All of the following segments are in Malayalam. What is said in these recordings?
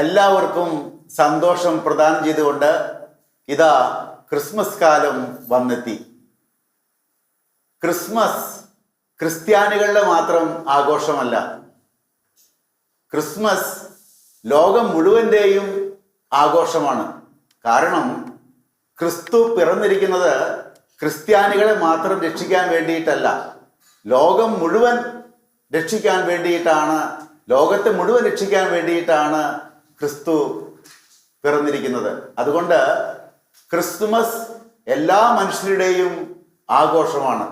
എല്ലാവർക്കും സന്തോഷം പ്രദാനം ചെയ്തുകൊണ്ട് ഇതാ ക്രിസ്മസ് കാലം വന്നെത്തി. ക്രിസ്മസ് ക്രിസ്ത്യാനികളുടെ മാത്രം ആഘോഷമല്ല. ക്രിസ്മസ് ലോകം മുഴുവൻ്റെയും ആഘോഷമാണ്. കാരണം ക്രിസ്തു പിറന്നിരിക്കുന്നത് ക്രിസ്ത്യാനികളെ മാത്രം രക്ഷിക്കാൻ വേണ്ടിയിട്ടല്ല, ലോകം മുഴുവൻ രക്ഷിക്കാൻ വേണ്ടിയിട്ടാണ്, ലോകത്തെ മുഴുവൻ രക്ഷിക്കാൻ വേണ്ടിയിട്ടാണ് ക്രിസ്തു പിറന്നിരിക്കുന്നത്. അതുകൊണ്ട് ക്രിസ്തുമസ് എല്ലാ മനുഷ്യരുടെയും ആഘോഷമാണ്.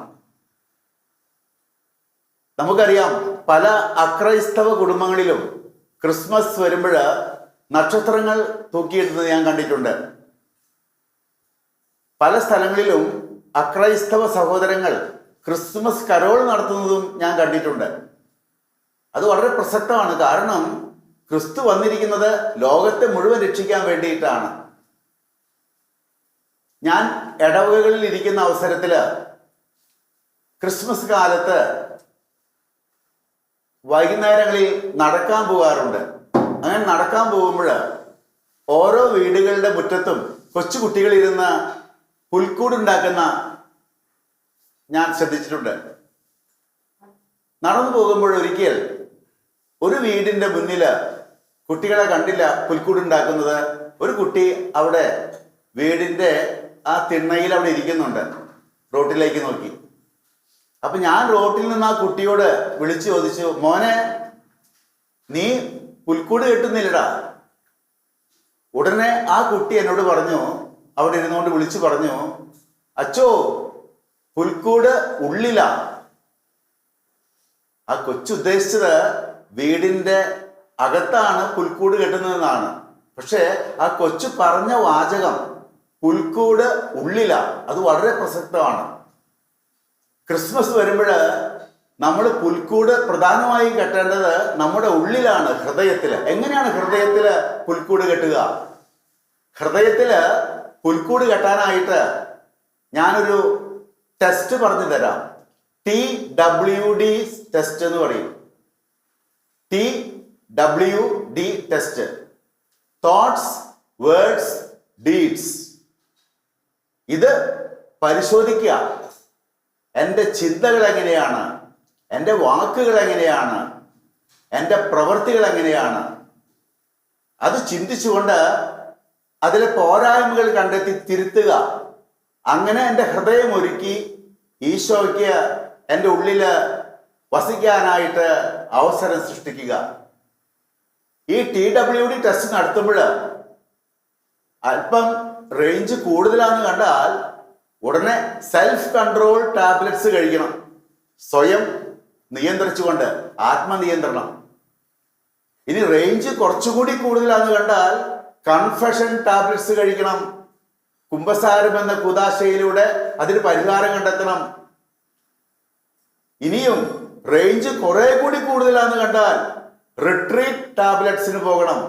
നമുക്കറിയാം, പല അക്രൈസ്തവ കുടുംബങ്ങളിലും ക്രിസ്മസ് വരുമ്പോൾ നക്ഷത്രങ്ങൾ തൂക്കിയിടുന്നത് ഞാൻ കണ്ടിട്ടുണ്ട്. പല സ്ഥലങ്ങളിലും അക്രൈസ്തവ സഹോദരങ്ങൾ ക്രിസ്മസ് കരോൾ നടത്തുന്നതും ഞാൻ കണ്ടിട്ടുണ്ട്. അത് വളരെ പ്രസക്തമാണ്. കാരണം ക്രിസ്തു വന്നിരിക്കുന്നത് ലോകത്തെ മുഴുവൻ രക്ഷിക്കാൻ വേണ്ടിയിട്ടാണ്. ഞാൻ ഇടവകകളിൽ ഇരിക്കുന്ന അവസരത്തിൽ ക്രിസ്മസ് കാലത്ത് വൈകുന്നേരങ്ങളിൽ നടക്കാൻ പോകാറുണ്ട്. അങ്ങനെ നടക്കാൻ പോകുമ്പോൾ ഓരോ വീടുകളുടെ മുറ്റത്തും കൊച്ചുകുട്ടികളിരുന്ന് പുൽക്കൂടുണ്ടാക്കുന്ന ഞാൻ ശ്രദ്ധിച്ചിട്ടുണ്ട്. നടന്നു പോകുമ്പോൾ ഒരിക്കൽ ഒരു വീടിന്റെ മുന്നിൽ കുട്ടികളെ കണ്ടില്ല പുൽക്കൂടുണ്ടാക്കുന്നത്. ഒരു കുട്ടി അവിടെ വീടിന്റെ ആ തിണ്ണയിൽ അവിടെ ഇരിക്കുന്നുണ്ട്, റോട്ടിലേക്ക് നോക്കി. അപ്പൊ ഞാൻ റോട്ടിൽ നിന്ന് ആ കുട്ടിയോട് വിളിച്ചു ചോദിച്ചു, മോനെ, നീ പുൽക്കൂട് കെട്ടുന്നില്ലടാ. ഉടനെ ആ കുട്ടി എന്നോട് പറഞ്ഞു, അവിടെ ഇരുന്നുകൊണ്ട് വിളിച്ചു പറഞ്ഞു, അച്ചോ, പുൽക്കൂട് ഉള്ളിലാ. ആ കൊച്ചുദ്ദേശിച്ചത് വീടിന്റെ അകത്താണ് പുൽക്കൂട് കെട്ടുന്നതെന്നാണ്. പക്ഷെ ആ കൊച്ചു പറഞ്ഞ വാചകം പുൽക്കൂട് ഉള്ളിലാ. അത് വളരെ പ്രസക്തമാണ്. ക്രിസ്മസ് വരുമ്പോൾ നമ്മൾ പുൽക്കൂട് പ്രധാനമായും കെട്ടേണ്ടത് നമ്മുടെ ഉള്ളിലാണ്, ഹൃദയത്തിൽ. എങ്ങനെയാണ് ഹൃദയത്തിൽ പുൽക്കൂട് കെട്ടുക? ഹൃദയത്തിൽ പുൽക്കൂട് കെട്ടാനായിട്ട് ഞാനൊരു ടെസ്റ്റ് പറഞ്ഞു തരാം. TWD ടെസ്റ്റ് എന്ന് പറയും. TWD test, thoughts, words, deeds. ഇത് പരിശോധിക്കുക. എൻ്റെ ചിന്തകൾ എങ്ങനെയാണ്, എൻ്റെ വാക്കുകൾ എങ്ങനെയാണ്, എൻ്റെ പ്രവൃത്തികൾ എങ്ങനെയാണ്, അത് ചിന്തിച്ചുകൊണ്ട് അതിലെ പോരായ്മകൾ കണ്ടെത്തി തിരുത്തുക. അങ്ങനെ എൻ്റെ ഹൃദയം ഒരുക്കി ഈശോയ്ക്ക് എൻ്റെ ഉള്ളിൽ വസിക്കാനായിട്ട് അവസരം സൃഷ്ടിക്കുക. ഈ TWD ടെസ്റ്റ് നടത്തുമ്പോൾ അല്പം റേഞ്ച് കൂടുതലാണെന്ന് കണ്ടാൽ ഉടനെ സെൽഫ് കൺട്രോൾ ടാബ്ലറ്റ്സ് കഴിക്കണം. സ്വയം നിയന്ത്രിച്ചുകൊണ്ട്, ആത്മനിയന്ത്രണം. ഇനി റേഞ്ച് കുറച്ചുകൂടി കൂടുതലാണെന്ന് കണ്ടാൽ കൺഫഷൻ ടാബ്ലറ്റ്സ് കഴിക്കണം. കുംഭസാരം എന്ന കുദാശയിലൂടെ അതിന് പരിഹാരം കണ്ടെത്തണം. ഇനിയും റേഞ്ച് കുറെ കൂടി കൂടുതലാണെന്ന് കണ്ടാൽ റിട്രീറ്റ് ടാബ്ലറ്റ്സിന് പോകണം.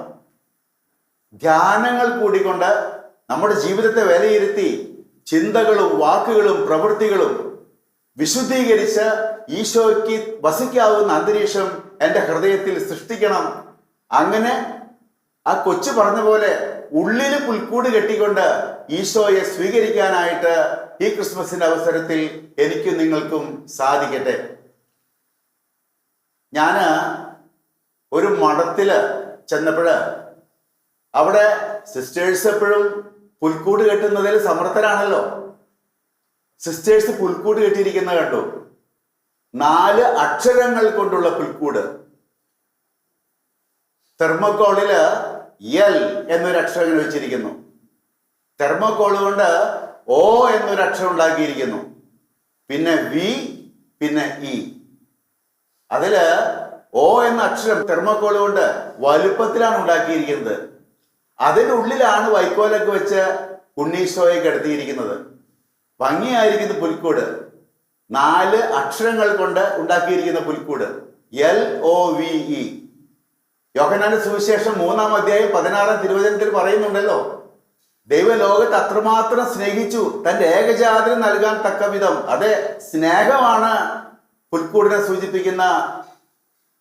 ധ്യാനങ്ങൾ കൂടിക്കൊണ്ട് നമ്മുടെ ജീവിതത്തെ വിലയിരുത്തി ചിന്തകളും വാക്കുകളും പ്രവൃത്തികളും വിശുദ്ധീകരിച്ച് ഈശോയ്ക്ക് വസിക്കാവുന്ന അന്തരീക്ഷം എൻ്റെ ഹൃദയത്തിൽ സൃഷ്ടിക്കണം. അങ്ങനെ ആ കൊച്ചു പറഞ്ഞ പോലെ ഉള്ളിൽ പുൽക്കൂട് കെട്ടിക്കൊണ്ട് ഈശോയെ സ്വീകരിക്കാനായിട്ട് ഈ ക്രിസ്മസിന്റെ അവസരത്തിൽ എനിക്കും നിങ്ങൾക്കും സാധിക്കട്ടെ. ഞാന് ഒരു മഠത്തില് ചെന്നപ്പോഴ് അവിടെ സിസ്റ്റേഴ്സ് എപ്പോഴും പുൽക്കൂട് കെട്ടുന്നതിൽ സമർത്ഥരാണല്ലോ. സിസ്റ്റേഴ്സ് പുൽക്കൂട് കെട്ടിയിരിക്കുന്നത് കണ്ടു. 4 അക്ഷരങ്ങൾ കൊണ്ടുള്ള പുൽക്കൂട്. തെർമോക്കോളില് എൽ എന്നൊരു അക്ഷരം വെച്ചിരിക്കുന്നു. തെർമോക്കോൾ കൊണ്ട് O എന്നൊരു അക്ഷരം ഉണ്ടാക്കിയിരിക്കുന്നു. പിന്നെ V, പിന്നെ E. അതില് O എന്ന അക്ഷരം തെർമോക്കോൾ കൊണ്ട് വലുപ്പത്തിലാണ് ഉണ്ടാക്കിയിരിക്കുന്നത്. അതിനുള്ളിലാണ് വൈക്കോലൊക്കെ വെച്ച് ഉണ്ണീശോയെ കിടത്തിയിരിക്കുന്നത്. ഭംഗിയായിരിക്കുന്ന പുൽക്കൂട്. 4 അക്ഷരങ്ങൾ കൊണ്ട് ഉണ്ടാക്കിയിരിക്കുന്ന പുൽക്കൂട്. LOVE. യോഹന്നാന്റെ സുവിശേഷം 3-ാം അധ്യായം 16-ാം തിരുവചനത്തിൽ പറയുന്നുണ്ടല്ലോ, ദൈവലോകത്ത് അത്രമാത്രം സ്നേഹിച്ചു തന്റെ ഏകജാതന് നൽകാൻ തക്ക വിധം. അതെ, സ്നേഹമാണ് പുൽക്കൂടിനെ സൂചിപ്പിക്കുന്ന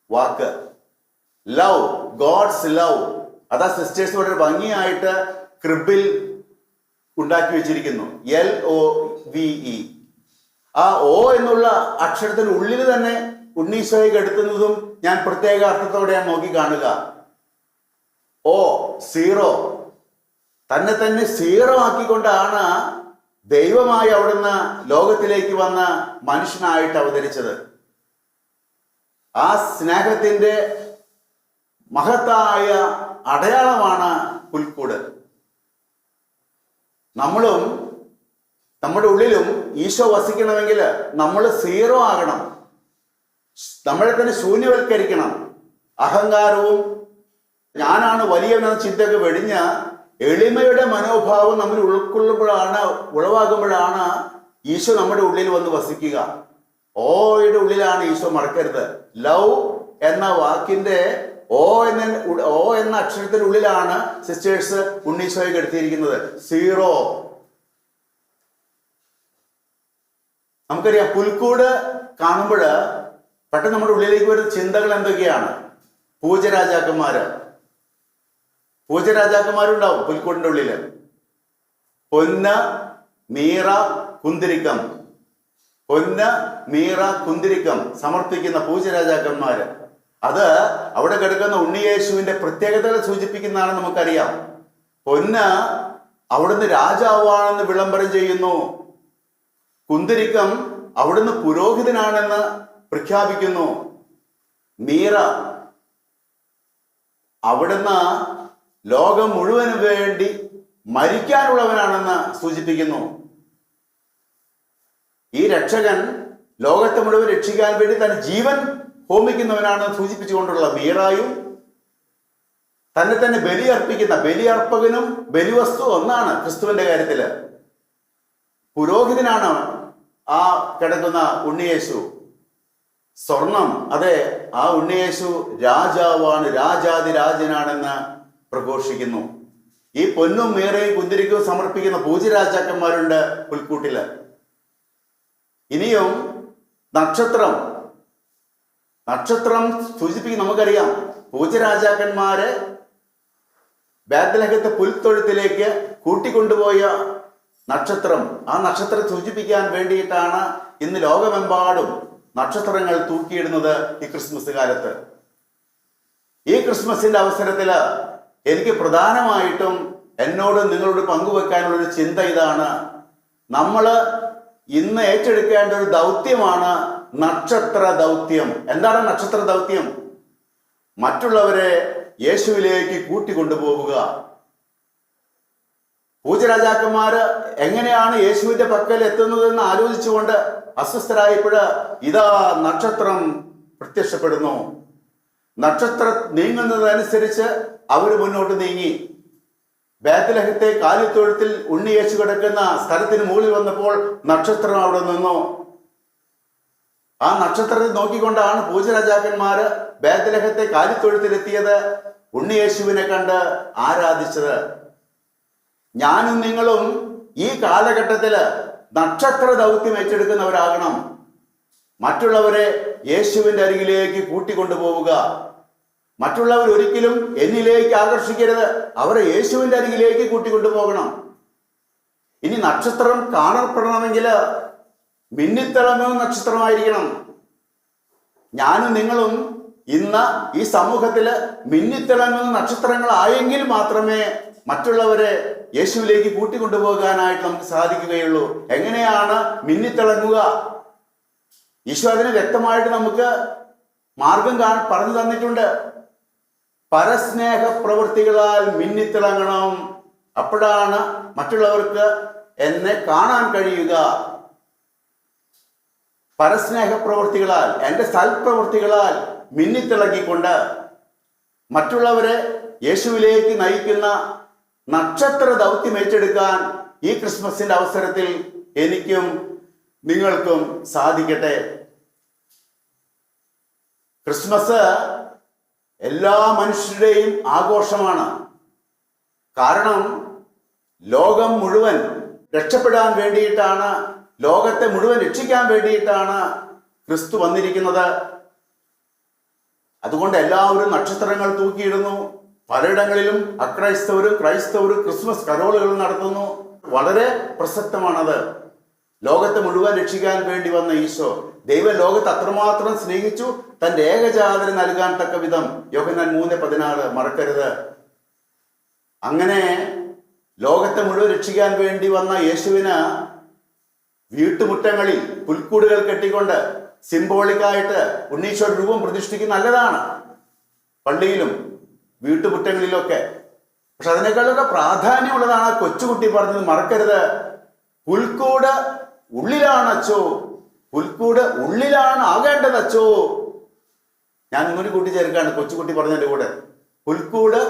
വാക്ക്. Love, God's love. അതാ സിസ്റ്റേഴ്സ് വളരെ ഭംഗിയായിട്ട് ക്രിബിൽ ഉണ്ടാക്കി വെച്ചിരിക്കുന്നു. LOVE. ആ O എന്നുള്ള അക്ഷരത്തിന് ഉള്ളിൽ തന്നെ ഉണ്ണീശോയെ കെടുത്തുന്നതും ഞാൻ പ്രത്യേക അർത്ഥത്തോടെയാണ് നോക്കി കാണുക. O, zero. തന്നെ സീറോ ആക്കിക്കൊണ്ടാണ് ദൈവമായി അവിടുന്ന് ലോകത്തിലേക്ക് വന്ന മനുഷ്യനായിട്ട് അവതരിച്ചത്. ആ സ്നേഹത്തിന്റെ മഹത്തായ അടയാളമാണ് പുൽക്കൂട്. നമ്മളും നമ്മുടെ ഉള്ളിലും ഈശോ വസിക്കണമെങ്കിൽ നമ്മൾ സീറോ ആകണം. നമ്മളെ തന്നെ ശൂന്യവൽക്കരിക്കണം. അഹങ്കാരവും ഞാനാണ് വലിയവനെന്ന ചിന്തയൊക്കെ വെടിഞ്ഞ എളിമയുടെ മനോഭാവം നമ്മൾ ഉളവാകുമ്പോഴാണ് ഈശോ നമ്മുടെ ഉള്ളിൽ വന്ന് വസിക്കുക. ഓയുടെ ഉള്ളിലാണ് ഈശോ, മറക്കരുത്. ലവ് എന്ന വാക്കിന്റെ ഓ എന്ന അക്ഷരത്തിനുള്ളിലാണ് സിസ്റ്റേഴ്സ് ഉണ്ണീശോയെ കെടുത്തിയിരിക്കുന്നത്. സീറോ. നമുക്കറിയാം, പുൽക്കൂട് കാണുമ്പോൾ പെട്ടെന്ന് നമ്മുടെ ഉള്ളിലേക്ക് വരുന്ന ചിന്തകൾ എന്തൊക്കെയാണ്? പൂജരാജാക്കന്മാരുണ്ടാവും പുൽക്കൂടിന്റെ ഉള്ളില്. പൊന്ന്, മീറ, കുന്തിരിക്കം. പൊന്ന്, മീറ, കുന്തിരിക്കം സമർപ്പിക്കുന്ന പൂജരാജാക്കന്മാര്. അത് അവിടെ കിടക്കുന്ന ഉണ്ണിയേശുവിന്റെ പ്രത്യേകതകൾ സൂചിപ്പിക്കുന്നതാണ് നമുക്കറിയാം. പൊന്ന് അവിടുന്ന് രാജാവാണെന്ന് വിളംബരം ചെയ്യുന്നു. കുന്തിരിക്കം അവിടുന്ന് പുരോഹിതനാണെന്ന് പ്രഖ്യാപിക്കുന്നു. മീറ അവിടുന്ന് ലോകം മുഴുവന് വേണ്ടി മരിക്കാനുള്ളവനാണെന്ന് സൂചിപ്പിക്കുന്നു. ഈ രക്ഷകൻ ലോകത്തെ മുഴുവൻ രക്ഷിക്കാൻ വേണ്ടി തന്റെ ജീവൻ ഹോമിക്കുന്നവനാണ് സൂചിപ്പിച്ചുകൊണ്ടുള്ള മീറായും തന്നെ ബലിയർപ്പിക്കുന്ന ബലിയർപ്പകനും ബലിവസ്തു ഒന്നാണ്. ക്രിസ്തുവിന്റെ കാര്യത്തില് പുരോഹിതനാണ് ആ കിടക്കുന്ന ഉണ്ണിയേശു. സ്വർണം, അതെ, ആ ഉണ്ണിയേശു രാജാവാണ്, രാജാതിരാജനാണെന്ന് പ്രഘോഷിക്കുന്നു. ഈ പൊന്നും മീറയും കുന്തിരിക്കവും സമർപ്പിക്കുന്ന പൂജരാജാക്കന്മാരുണ്ട് പുൽക്കൂട്ടില്. ഇനിയും നക്ഷത്രം സൂചിപ്പിക്കും. നമുക്കറിയാം, പൂജരാജാക്കന്മാര് ബേത്ലഹേത്തെ പുൽത്തൊഴുത്തിലേക്ക് കൂട്ടിക്കൊണ്ടുപോയ നക്ഷത്രം, ആ നക്ഷത്രം സൂചിപ്പിക്കാൻ വേണ്ടിയിട്ടാണ് ഇന്ന് ലോകമെമ്പാടും നക്ഷത്രങ്ങൾ തൂക്കിയിടുന്നത് ഈ ക്രിസ്മസ് കാലത്ത്. ഈ ക്രിസ്മസിന്റെ അവസരത്തില് എനിക്ക് പ്രധാനമായിട്ടും നിങ്ങളോട് പങ്കുവെക്കാനുള്ളൊരു ചിന്ത ഇതാണ്. നമ്മള് ഇന്ന് ഏറ്റെടുക്കേണ്ട ഒരു ദൗത്യമാണ് നക്ഷത്ര ദൗത്യം. എന്താണ് നക്ഷത്ര ദൗത്യം? മറ്റുള്ളവരെ യേശുവിലേക്ക് കൂട്ടിക്കൊണ്ടുപോവുക. പൂജരാജാക്കന്മാര് എങ്ങനെയാണ് യേശുവിന്റെ പക്കൽ എത്തുന്നതെന്ന് ആലോചിച്ചുകൊണ്ട് അസ്വസ്ഥരായപ്പോൾ ഇതാ നക്ഷത്രം പ്രത്യക്ഷപ്പെടുന്നു. നക്ഷത്രം നീങ്ങുന്നതനുസരിച്ച് അവർ മുന്നോട്ട് നീങ്ങി. ബേത്ലഹേത്തെ കാലിത്തൊഴുത്തിൽ ഉണ്ണിയേശു കിടക്കുന്ന സ്ഥലത്തിന് മുകളിൽ വന്നപ്പോൾ നക്ഷത്രം അവിടെ നിന്നു. ആ നക്ഷത്രത്തെ നോക്കിക്കൊണ്ടാണ് പൂജരാജാക്കന്മാര് ബേത്ലഹേത്തെ കാലിത്തൊഴുത്തിലെത്തിയത്, ഉണ്ണിയേശുവിനെ കണ്ട് ആരാധിച്ചത്. ഞാനും നിങ്ങളും ഈ കാലഘട്ടത്തില് നക്ഷത്ര ദൗത്യം ഏറ്റെടുക്കുന്നവരാകണം. മറ്റുള്ളവരെ യേശുവിന്റെ അരികിലേക്ക് കൂട്ടിക്കൊണ്ടുപോവുക. മറ്റുള്ളവർ ഒരിക്കലും എന്നിലേക്ക് ആകർഷിക്കരുത്, അവരെ യേശുവിന്റെ അരികിലേക്ക് കൂട്ടിക്കൊണ്ടുപോകണം. ഇനി നക്ഷത്രം കാണപ്പെടണമെങ്കിൽ മിന്നിത്തിളങ്ങുന്ന നക്ഷത്രമായിരിക്കണം. ഞാനും നിങ്ങളും ഇന്ന് ഈ സമൂഹത്തില് മിന്നിത്തിളങ്ങുന്ന നക്ഷത്രങ്ങളായെങ്കിൽ മാത്രമേ മറ്റുള്ളവരെ യേശുവിലേക്ക് കൂട്ടിക്കൊണ്ടുപോകാനായിട്ട് നമുക്ക് സാധിക്കുകയുള്ളൂ. എങ്ങനെയാണ് മിന്നിത്തിളങ്ങുക? ഈശോ അതിന് വ്യക്തമായിട്ട് നമുക്ക് മാർഗം പറഞ്ഞു തന്നിട്ടുണ്ട്. പരസ്നേഹ പ്രവൃത്തികളാൽ മിന്നിത്തിളങ്ങണം. അപ്പോഴാണ് മറ്റുള്ളവർക്ക് എന്നെ കാണാൻ കഴിയുക. പരസ്നേഹ പ്രവൃത്തികളാൽ, എൻ്റെ സൽപ്രവൃത്തികളാൽ മിന്നിത്തിളങ്ങിക്കൊണ്ട് മറ്റുള്ളവരെ യേശുവിലേക്ക് നയിക്കുന്ന നക്ഷത്ര ദൗത്യം ഏറ്റെടുക്കാൻ ഈ ക്രിസ്മസിന്റെ അവസരത്തിൽ എനിക്കും നിങ്ങൾക്കും സാധിക്കട്ടെ. ക്രിസ്മസ് എല്ലാ മനുഷ്യരുടെയും ആഘോഷമാണ്. കാരണം ലോകം മുഴുവൻ രക്ഷപ്പെടാൻ വേണ്ടിയിട്ടാണ്, ലോകത്തെ മുഴുവൻ രക്ഷിക്കാൻ വേണ്ടിയിട്ടാണ് ക്രിസ്തു വന്നിരിക്കുന്നത്. അതുകൊണ്ട് എല്ലാവരും നക്ഷത്രങ്ങൾ തൂക്കിയിടുന്നു, പലയിടങ്ങളിലും അക്രൈസ്തവരും ക്രൈസ്തവരും ക്രിസ്മസ് കരോളുകൾ നടത്തുന്നു. വളരെ പ്രസക്തമാണത്. ലോകത്തെ മുഴുവൻ രക്ഷിക്കാൻ വേണ്ടി വന്ന ഈശോ, ദൈവം ലോകത്തെ അത്രമാത്രം സ്നേഹിച്ചു, തന്റെ ഏകജാതന് നൽകാൻ തക്ക വിധം. യോഹന്നാൻ 3:16 മറക്കരുത്. അങ്ങനെ ലോകത്തെ മുഴുവൻ രക്ഷിക്കാൻ വേണ്ടി വന്ന യേശുവിന് വീട്ടുമുറ്റങ്ങളിൽ പുൽക്കൂടുകൾ കെട്ടിക്കൊണ്ട് സിംബോളിക്കായിട്ട് ഉണ്ണീശോയുടെ രൂപം പ്രതിഷ്ഠിക്കുന്ന നല്ലതാണ്, പള്ളിയിലും വീട്ടുമുറ്റങ്ങളിലൊക്കെ. പക്ഷെ അതിനേക്കാളൊക്കെ പ്രാധാന്യമുള്ളതാണ് ആ കൊച്ചുകുട്ടി പറഞ്ഞത്, മറക്കരുത്. പുൽക്കൂട് ഉള്ളിലാണ് അച്ചോ, പുൽക്കൂട് ഉള്ളിലാണ് ആകേണ്ടത് അച്ചോ. ഞാൻ ഇങ്ങനെ കൂട്ടിച്ചേർക്കാണ് കൊച്ചുകുട്ടി പറഞ്ഞതിന്റെ കൂടെ. പുൽക്കൂട്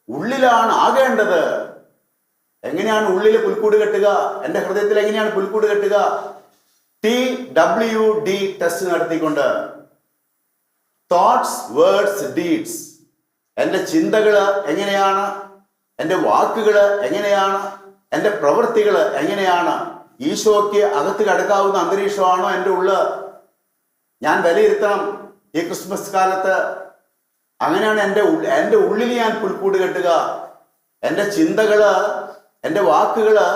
ഉള്ളിലാണ് ആകേണ്ടത്. എങ്ങനെയാണ് ഉള്ളിൽ പുൽക്കൂട് കെട്ടുക? എൻ്റെ ഹൃദയത്തിൽ എങ്ങനെയാണ് പുൽക്കൂട് കെട്ടുക? TWD ടെസ്റ്റ് നടത്തിക്കൊണ്ട്, തോട്ട്സ് വേർഡ്സ് ഡീഡ്സ്. എൻ്റെ ചിന്തകള് എങ്ങനെയാണ്, എൻ്റെ വാക്കുകള് എങ്ങനെയാണ്, എൻ്റെ പ്രവൃത്തികൾ എങ്ങനെയാണ്, ഈശോയ്ക്ക് അകത്ത് കടക്കാവുന്ന അന്തരീക്ഷമാണോ എൻ്റെ ഉള്ള്? ഞാൻ വിലയിരുത്തണം ഈ ക്രിസ്മസ് കാലത്ത്. അങ്ങനെയാണ് എൻ്റെ ഉള്ളിൽ ഞാൻ പുൽക്കൂട് കെട്ടുക. എൻ്റെ ചിന്തകള്, എൻ്റെ വാക്കുകള്,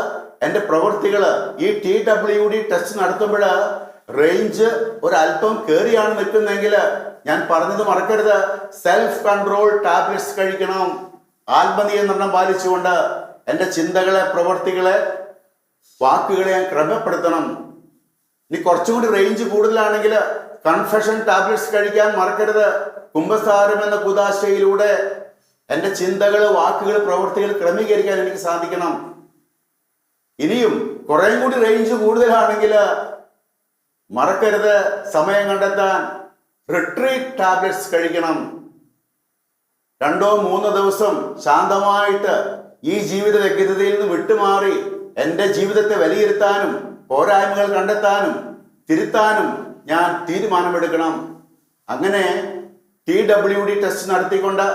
എൻ്റെ പ്രവൃത്തികള്. ഈ TWD ടെസ്റ്റ് നടത്തുമ്പോൾ റേഞ്ച് ഒരല്പം കയറിയാണ് നിൽക്കുന്നതെങ്കിൽ ഞാൻ പറഞ്ഞത് മറക്കരുത്. സെൽഫ് കൺട്രോൾ ടാബ്ലറ്റ്സ് കഴിക്കണം, ആത്മനിയന്ത്രണം പാലിച്ചുകൊണ്ട്. എൻ്റെ ചിന്തകളെ, പ്രവൃത്തികളെ, വാക്കുകളെ ഞാൻ ക്രമപ്പെടുത്തണം. ഇനി കുറച്ചും കൂടി റേഞ്ച് കൂടുതലാണെങ്കിൽ കൺഫെഷൻ ടാബ്ലറ്റ്സ് കഴിക്കാൻ മറക്കരുത്. കുംഭസാരം എന്ന കുദാശയിലൂടെ എൻ്റെ ചിന്തകൾ, വാക്കുകൾ, പ്രവൃത്തികൾ ക്രമീകരിക്കാൻ എനിക്ക് സാധിക്കണം. ഇനിയും കുറേയും കൂടി റേഞ്ച് കൂടുതലാണെങ്കിൽ മറക്കരുത്, സമയം കണ്ടെത്താൻ റിട്രീറ്റ് ടാബ്ലറ്റ്സ് കഴിക്കണം. 2-3 ദിവസം ശാന്തമായിട്ട് ഈ ജീവിത വ്യഗ്രതയിൽ നിന്ന് വിട്ടുമാറി എൻ്റെ ജീവിതത്തെ വിലയിരുത്താനും പോരായ്മകൾ കണ്ടെത്താനും തിരുത്താനും ഞാൻ തീരുമാനമെടുക്കണം. അങ്ങനെ TWD ടെസ്റ്റ് നടത്തിക്കൊണ്ട്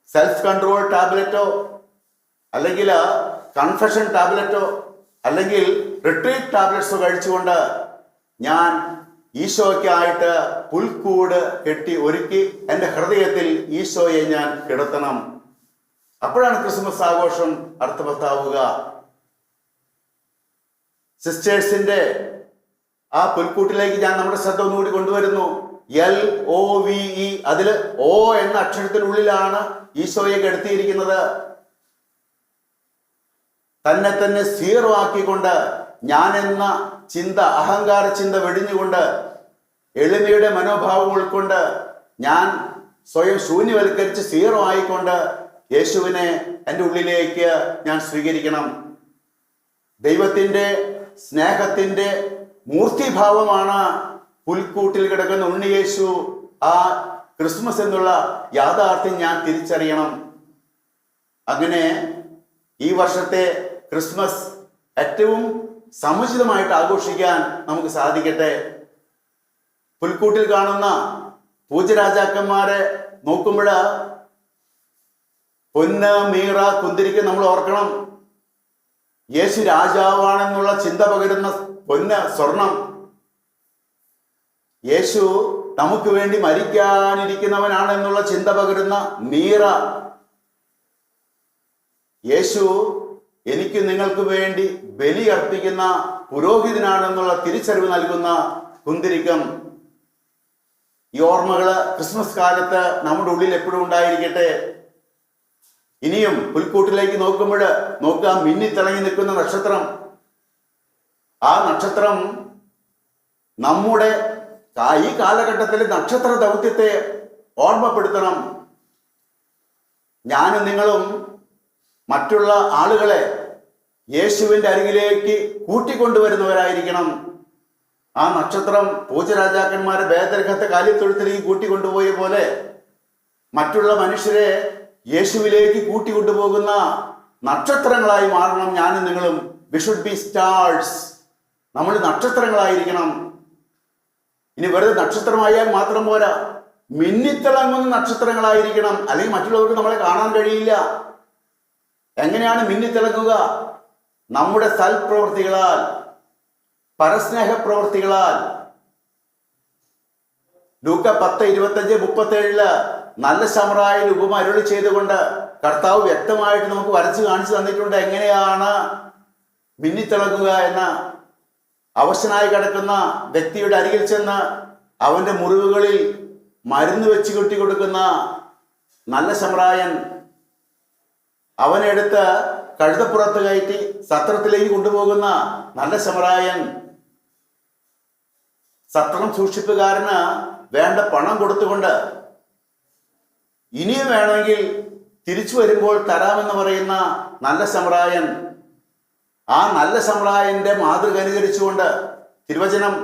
സെൽഫ് കൺട്രോൾ ടാബ്ലറ്റോ അല്ലെങ്കിൽ കൺഫെഷൻ ടാബ്ലറ്റോ അല്ലെങ്കിൽ റിട്രീറ്റ് ടാബ്ലറ്റ്സോ കഴിച്ചുകൊണ്ട് ഞാൻ ഈശോയ്ക്കായിട്ട് പുൽക്കൂട് കെട്ടി ഒരുക്കി എൻ്റെ ഹൃദയത്തിൽ ഈശോയെ ഞാൻ കിടത്തണം. അപ്പോഴാണ് ക്രിസ്മസ് ആഘോഷം അർത്ഥവത്താവുക. സിസ്റ്റേഴ്സിന്റെ ആ പുൽക്കൂട്ടിലേക്ക് ഞാൻ നമ്മുടെ ശ്രദ്ധ ഒന്നുകൂടി കൊണ്ടുവരുന്നു. LOVE, അതില് O എന്ന അക്ഷരത്തിനുള്ളിലാണ് ഈശോയെ കിടത്തിയിരിക്കുന്നത്. തന്നെ സീറോ ആക്കിക്കൊണ്ട്, ഞാൻ എന്ന ചിന്ത, അഹങ്കാര ചിന്ത വെടിഞ്ഞുകൊണ്ട്, എളിമയുടെ മനോഭാവം ഉൾക്കൊണ്ട്, ഞാൻ സ്വയം ശൂന്യവൽക്കരിച്ച് സീറോ ആയിക്കൊണ്ട് യേശുവിനെ എൻ്റെ ഉള്ളിലേക്ക് ഞാൻ സ്വീകരിക്കണം. ദൈവത്തിൻ്റെ സ്നേഹത്തിൻ്റെ മൂർത്തിഭാവമാണ് പുൽക്കൂട്ടിൽ കിടക്കുന്ന ഉണ്ണിയേശു. ആ ക്രിസ്മസ് എന്നുള്ള യാഥാർത്ഥ്യം ഞാൻ തിരിച്ചറിയണം. അങ്ങനെ ഈ വർഷത്തെ ക്രിസ്മസ് ഏറ്റവും സമുചിതമായിട്ട് ആഘോഷിക്കാൻ നമുക്ക് സാധിക്കട്ടെ. പുൽക്കൂട്ടിൽ കാണുന്ന പൂജരാജാക്കന്മാരെ നോക്കുമ്പോൾ പൊന്ന്, മീറ, കുന്തിരിക്ക് നമ്മൾ ഓർക്കണം. യേശു രാജാവാണെന്നുള്ള ചിന്ത പകരുന്ന പൊന്ന്, സ്വർണം. യേശു നമുക്ക് വേണ്ടി മരിക്കാനിരിക്കുന്നവനാണെന്നുള്ള ചിന്ത പകരുന്ന മീറ. യേശു എനിക്ക് നിങ്ങൾക്ക് വേണ്ടി ബലി അർപ്പിക്കുന്ന പുരോഹിതനാണെന്നുള്ള തിരിച്ചറിവ് നൽകുന്ന കുന്തിരിക്കം. ഈ ഓർമ്മകള് ക്രിസ്മസ് കാലത്ത് നമ്മുടെ ഉള്ളിൽ എപ്പോഴും ഉണ്ടായിരിക്കട്ടെ. ഇനിയും പുൽക്കൂട്ടിലേക്ക് നോക്കുമ്പോൾ നോക്കുക, മിന്നിത്തിളങ്ങി നിൽക്കുന്ന നക്ഷത്രം. ആ നക്ഷത്രം നമ്മുടെ ഈ കാലഘട്ടത്തിലെ നക്ഷത്ര ദൗത്യത്തെ ഓർമ്മപ്പെടുത്തണം. ഞാനും നിങ്ങളും മറ്റുള്ള ആളുകളെ യേശുവിൻ്റെ അരികിലേക്ക് കൂട്ടിക്കൊണ്ടുവരുന്നവരായിരിക്കണം. ആ നക്ഷത്രം പൂജരാജാക്കന്മാരെ ബേദർഹത്തെ കാലിത്തൊഴുത്തിലേക്ക് കൂട്ടിക്കൊണ്ടുപോയ പോലെ മറ്റുള്ള മനുഷ്യരെ യേശുവിലേക്ക് കൂട്ടിക്കൊണ്ടുപോകുന്ന നക്ഷത്രങ്ങളായി മാറണം ഞാനും നിങ്ങളും. We should be stars. നമ്മൾ നക്ഷത്രങ്ങളായിരിക്കണം. ഇനി വെറുതെ നക്ഷത്രമായാൽ മാത്രം പോരാ, മിന്നിത്തിളങ്ങുന്ന നക്ഷത്രങ്ങളായിരിക്കണം. അല്ലെങ്കിൽ മറ്റുള്ളവർക്ക് നമ്മളെ കാണാൻ കഴിയില്ല. എങ്ങനെയാണ് മിന്നിത്തിളങ്ങുക? നമ്മുടെ സൽപ്രവൃത്തികളാൽ, പരസ്നേഹ പ്രവൃത്തികളാൽ. ലൂക്ക 10:25-37 നല്ല ശമറായൻ ഉപമ അരുളി ചെയ്തുകൊണ്ട് കർത്താവ് വ്യക്തമായിട്ട് നമുക്ക് വരച്ച് കാണിച്ചു തന്നിട്ടുണ്ട് എങ്ങനെയാണ് മിന്നിത്തിളങ്ങുക എന്ന. അവശനായി കിടക്കുന്ന വ്യക്തിയുടെ അരികിൽ ചെന്ന് അവന്റെ മുറിവുകളിൽ മരുന്ന് വെച്ച് കെട്ടി കൊടുക്കുന്ന നല്ല ശമറായൻ, അവനെടുത്ത് കഴുതപ്പുറത്ത് കയറ്റി സത്രത്തിലേക്ക് കൊണ്ടുപോകുന്ന നല്ല ശമറായൻ, സത്രം സൂക്ഷിപ്പുകാരന് വേണ്ട പണം കൊടുത്തുകൊണ്ട് ഇനിയും വേണമെങ്കിൽ തിരിച്ചു വരുമ്പോൾ തരാമെന്ന് പറയുന്ന നല്ല ശമറായൻ, ആ നല്ല ശമറായന്റെ മാതൃക അനുകരിച്ചുകൊണ്ട് തിരുവചനം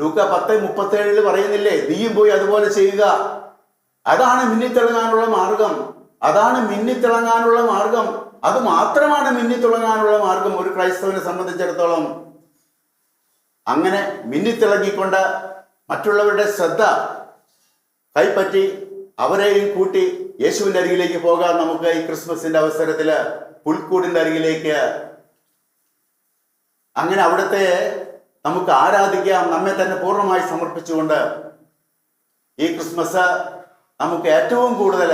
ലൂക്ക 10:37 പറയുന്നില്ലേ, നീയും പോയി അതുപോലെ ചെയ്യുക. അതാണ് മിന്നിത്തിളങ്ങാനുള്ള മാർഗം. അതാണ് മിന്നിത്തിളങ്ങാനുള്ള മാർഗം. അത് മാത്രമാണ് മിന്നിത്തിളങ്ങാനുള്ള മാർഗം ഒരു ക്രൈസ്തവനെ സംബന്ധിച്ചിടത്തോളം. അങ്ങനെ മിന്നിത്തിളങ്ങിക്കൊണ്ട് മറ്റുള്ളവരുടെ ശ്രദ്ധ കൈപ്പറ്റി അവരെയും കൂട്ടി യേശുവിന്റെ അരികിലേക്ക് പോകാം. നമുക്ക് ഈ ക്രിസ്മസിന്റെ അവസരത്തില് പുൽക്കൂടിന്റെ അരികിലേക്ക്, അങ്ങനെ അവിടുത്തെ നമുക്ക് ആരാധിക്കാം, നമ്മെ തന്നെ പൂർണ്ണമായി സമർപ്പിച്ചുകൊണ്ട്. ഈ ക്രിസ്മസ് നമുക്ക് ഏറ്റവും കൂടുതൽ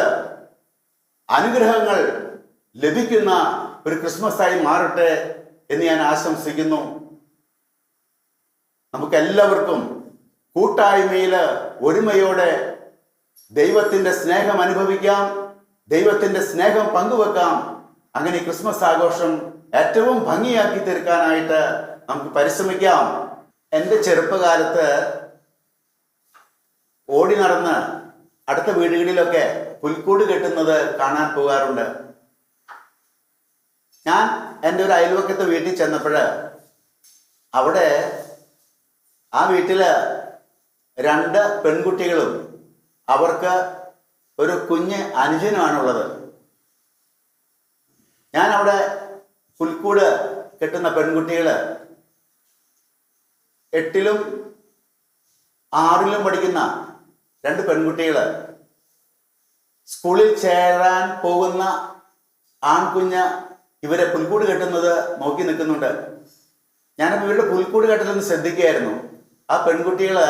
അനുഗ്രഹങ്ങൾ ലഭിക്കുന്ന ഒരു ക്രിസ്മസായി മാറട്ടെ എന്ന് ഞാൻ ആശംസിക്കുന്നു. നമുക്കെല്ലാവർക്കും കൂട്ടായ്മയില് ഒരുമയോടെ ദൈവത്തിന്റെ സ്നേഹം അനുഭവിക്കാം, ദൈവത്തിന്റെ സ്നേഹം പങ്കുവെക്കാം. അങ്ങനെ ക്രിസ്മസ് ആഘോഷം ഏറ്റവും ഭംഗിയാക്കി തീർക്കാനായിട്ട് നമുക്ക് പരിശ്രമിക്കാം. എൻ്റെ ചെറുപ്പകാലത്ത് ഓടി നടന്ന് അടുത്ത വീടുകളിലൊക്കെ പുൽക്കൂട് കെട്ടുന്നത് കാണാൻ പോകാറുണ്ട്. ഞാൻ എൻ്റെ ഒരു അയൽവക്കത്തെ വീട്ടിൽ ചെന്നപ്പോൾ അവിടെ ആ വീട്ടില് 2 പെൺകുട്ടികളും അവർക്ക് ഒരു കുഞ്ഞ് അനുജനുമാണുള്ളത്. ഞാൻ അവിടെ പുൽക്കൂട് കെട്ടുന്ന പെൺകുട്ടികള് 8ലും 6ലും പഠിക്കുന്ന 2 പെൺകുട്ടികള്, സ്കൂളിൽ ചേരാൻ പോകുന്ന ആൺകുഞ്ഞ് ഇവരെ പുൽക്കൂട് കെട്ടുന്നത് നോക്കി നിൽക്കുന്നുണ്ട്. ഞാനപ്പോൾ ഇവരുടെ പുൽക്കൂട് കെട്ടലൊന്ന് ശ്രദ്ധിക്കുകയായിരുന്നു. ആ പെൺകുട്ടികള്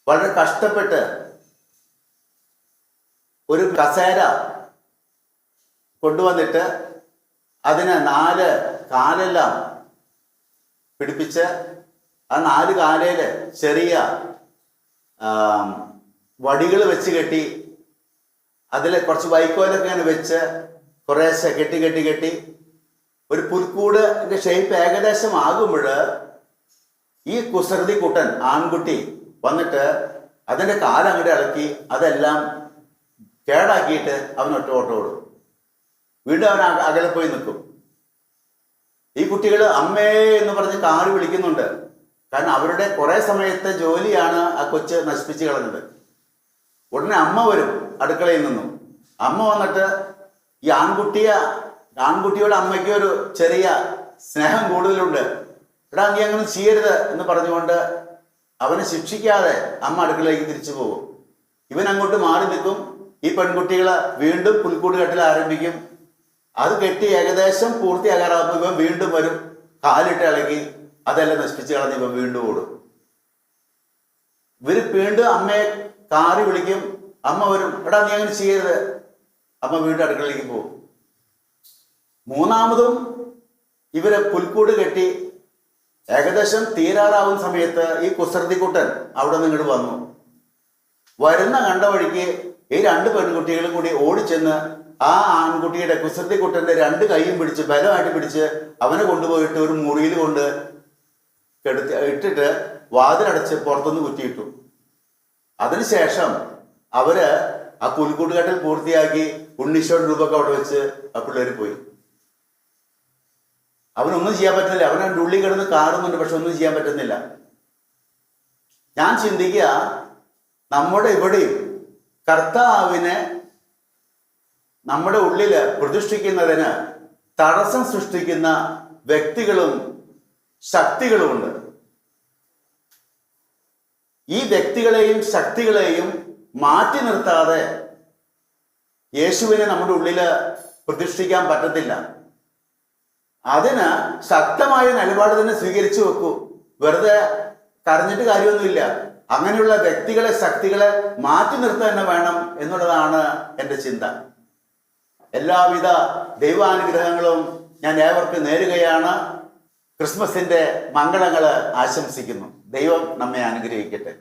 വളരെ കഷ്ടപ്പെട്ട് ഒരു കസേര കൊണ്ടുവന്നിട്ട് അതിന് 4 കാലെല്ലാം പിടിപ്പിച്ച് ആ 4 കാലയില് ചെറിയ വടികൾ വെച്ച് കെട്ടി അതിൽ കുറച്ച് വൈക്കോലൊക്കെ ഇങ്ങനെ വെച്ച് കുറേശ്ശെ കെട്ടി കെട്ടി കെട്ടി ഒരു പുൽക്കൂടിന്റെ ഷേപ്പ് ഏകദേശം ആകുമ്പോൾ ഈ കുസൃതി കുട്ടൻ ആൺകുട്ടി വന്നിട്ട് അതിന്റെ കാലങ്ങോട്ട് ഇളക്കി അതെല്ലാം കേടാക്കിയിട്ട് അവൻ ഒറ്റ ഓട്ടം ഓടും. വീണ്ടും അവൻ അകലെ പോയി നിൽക്കും. ഈ കുട്ടികൾ അമ്മേ എന്ന് പറഞ്ഞ് കാറി വിളിക്കുന്നുണ്ട്. കാരണം അവരുടെ കുറെ സമയത്തെ ജോലിയാണ് ആ കൊച്ച് നശിപ്പിച്ച് കളഞ്ഞത്. ഉടനെ അമ്മ വരും അടുക്കളയിൽ നിന്നും. അമ്മ വന്നിട്ട് ഈ ആൺകുട്ടിയോട് അമ്മയ്ക്ക് ഒരു ചെറിയ സ്നേഹം കൂടുതലുണ്ട്. എടാ നീ അങ്ങനെ ചെയ്യരുത് എന്ന് പറഞ്ഞുകൊണ്ട് അവനെ ശിക്ഷിക്കാതെ അമ്മ അടുക്കളയിലേക്ക് തിരിച്ചു പോകും. ഇവൻ അങ്ങോട്ട് മാറി നിൽക്കും. ഈ പെൺകുട്ടികളെ വീണ്ടും പുൽക്കൂട് കെട്ടൽ ആരംഭിക്കും. അത് കെട്ടി ഏകദേശം പൂർത്തിയാകാറാകുമ്പോൾ ഇവൻ വീണ്ടും വരും, കാലിട്ട് ഇളകി അതെല്ലാം നശിപ്പിച്ച് കളഞ്ഞ് ഇവൻ വീണ്ടും ഓടും. ഇവര് വീണ്ടും അമ്മയെ കാറി വിളിക്കും. അമ്മ വരും, എടാ നീ അങ്ങനെ ചെയ്യരുത്. അമ്മ വീണ്ടും അടുക്കളയിലേക്ക് പോകും. മൂന്നാമതും ഇവരെ പുൽക്കൂട് കെട്ടി ഏകദേശം തീരാറാവുന്ന സമയത്ത് ഈ കുസൃതിക്കുട്ടൻ അവിടെ നിന്ന് ഇങ്ങോട്ട് വന്നു. വരുന്ന കണ്ട വഴിക്ക് ഈ 2 പെൺകുട്ടികളും കൂടി ഓടിച്ചെന്ന് ആ ആൺകുട്ടിയുടെ കുസൃതിക്കുട്ടന്റെ 2 കൈയും പിടിച്ച് ബലമായിട്ട് പിടിച്ച് അവനെ കൊണ്ടുപോയിട്ട് ഒരു മുറിയിൽ കൊണ്ട് ഇട്ടിട്ട് വാതിലടച്ച് പുറത്തുനിന്ന് കുറ്റിയിട്ടു. അതിനുശേഷം അവര് ആ പുൽക്കൂട് കെട്ടൽ പൂർത്തിയാക്കി ഉണ്ണീശ്വരൻ രൂപമൊക്കെ അവിടെ വെച്ച് ആ പിള്ളേർ പോയി. അവനൊന്നും ചെയ്യാൻ പറ്റുന്നില്ല. അവൻ ഉള്ളിൽ കിടന്ന് കാറുന്നുണ്ട്, പക്ഷെ ഒന്നും ചെയ്യാൻ പറ്റുന്നില്ല. ഞാൻ ചിന്തിക്കുക, നമ്മുടെ ഇവിടെയും കർത്താവിനെ നമ്മുടെ ഉള്ളില് പ്രതിഷ്ഠിക്കുന്നതിന് തടസ്സം സൃഷ്ടിക്കുന്ന വ്യക്തികളും ശക്തികളുമുണ്ട്. ഈ വ്യക്തികളെയും ശക്തികളെയും മാറ്റി നിർത്താതെ യേശുവിനെ നമ്മുടെ ഉള്ളില് പ്രതിഷ്ഠിക്കാൻ പറ്റത്തില്ല. അതിന് ശക്തമായ നിലപാട് തന്നെ സ്വീകരിച്ചു വെക്കൂ. വെറുതെ കരഞ്ഞിട്ട് കാര്യമൊന്നുമില്ല. അങ്ങനെയുള്ള വ്യക്തികളെ, ശക്തികളെ മാറ്റി നിർത്താൻ തന്നെ വേണം എന്നുള്ളതാണ് എൻ്റെ ചിന്ത. എല്ലാവിധ ദൈവാനുഗ്രഹങ്ങളും ഞാൻ ഏവർക്കും നേരുകയാണ്. ക്രിസ്മസിൻ്റെ മംഗളങ്ങൾ ആശംസിക്കുന്നു. ദൈവം നമ്മെ അനുഗ്രഹിക്കട്ടെ.